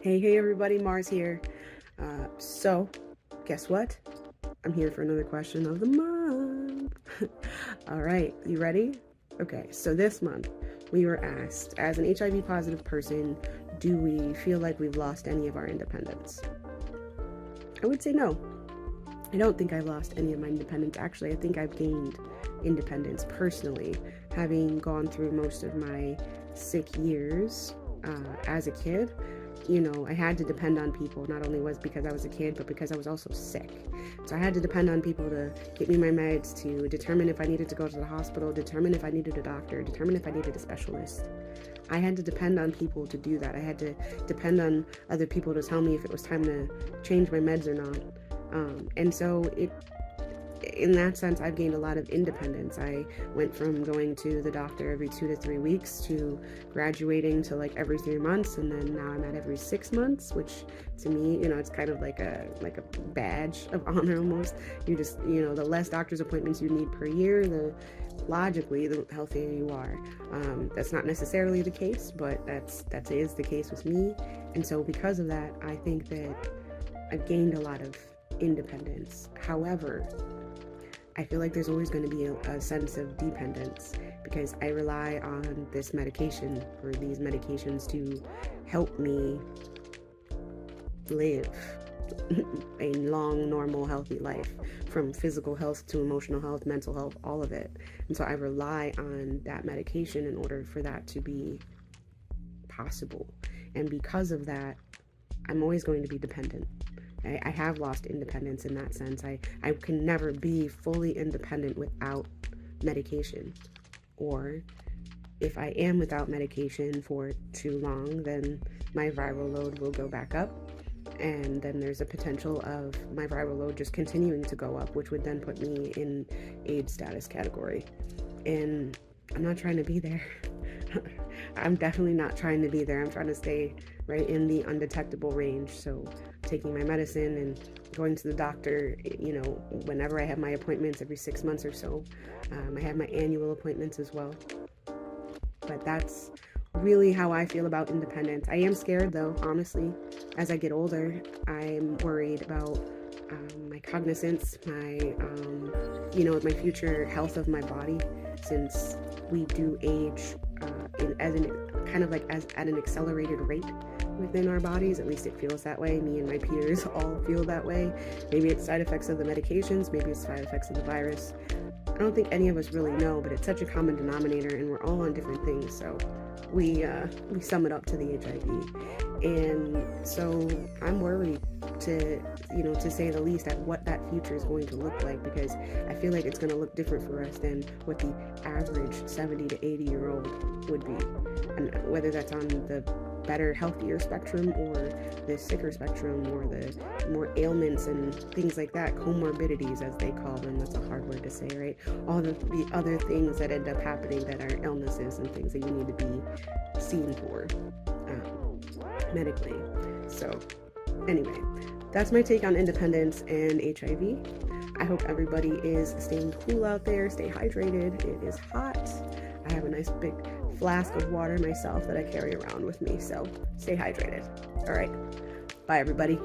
Hey everybody, Marz here. So, guess what? I'm here for another question of the month. All right, you ready? Okay, so this month we were asked, as an HIV positive person, do we feel like we've lost any of our independence? I would say no. I don't think I've lost any of my independence. Actually, I think I've gained independence personally, having gone through most of my sick years as a kid. I had to depend on people, not only was because I was a kid, but because I was also sick. So I had to depend on people to get me my meds, to determine if I needed to go to the hospital, determine if I needed a doctor, determine if I needed a specialist. I had to depend on people to do that. I had to depend on other people to tell me if it was time to change my meds or not. And so in that sense, I've gained a lot of independence. I went from going to the doctor every 2 to 3 weeks to graduating to like every 3 months, and then now I'm at every 6 months, which to me, it's kind of like a badge of honor almost. You just, the less doctor's appointments you need per year, the healthier you are. That's not necessarily the case, but that is the case with me. And so because of that, I think that I've gained a lot of independence. However, I feel like there's always going to be a sense of dependence because I rely on this medication or these medications to help me live a long, normal, healthy life, from physical health to emotional health, mental health, all of it. And so I rely on that medication in order for that to be possible. And because of that, I'm always going to be dependent. I have lost independence in that sense. I can never be fully independent without medication. Or if I am without medication for too long, then my viral load will go back up. And then there's a potential of my viral load just continuing to go up, which would then put me in AIDS status category. And I'm not trying to be there. I'm definitely not trying to be there. I'm trying to stay right in the undetectable range. So taking my medicine and going to the doctor, whenever I have my appointments every 6 months or so. I have my annual appointments as well. But that's really how I feel about independence. I am scared though, honestly. As I get older, I'm worried about my cognizance, my future health of my body, since we do age at an accelerated rate within our bodies. At least it feels that way. Me and my peers all feel that way. Maybe it's side effects of the medications, maybe it's side effects of the virus. I don't think any of us really know, but it's such a common denominator and we're all on different things. So we sum it up to the HIV. And so I'm worried to say the least, at what that future is going to look like, because I feel like it's going to look different for us than what the average 70 to 80 year old would be. And whether that's on the better, healthier spectrum or the sicker spectrum or the more ailments and things like that, comorbidities as they call them. That's a hard word to say, right? All the other things that end up happening that are illnesses and things that you need to be seen for medically. So anyway, that's my take on independence and HIV. I hope everybody is staying cool out there. Stay hydrated. It is hot. I have a nice big flask of water myself that I carry around with me, so stay hydrated. All right, bye everybody.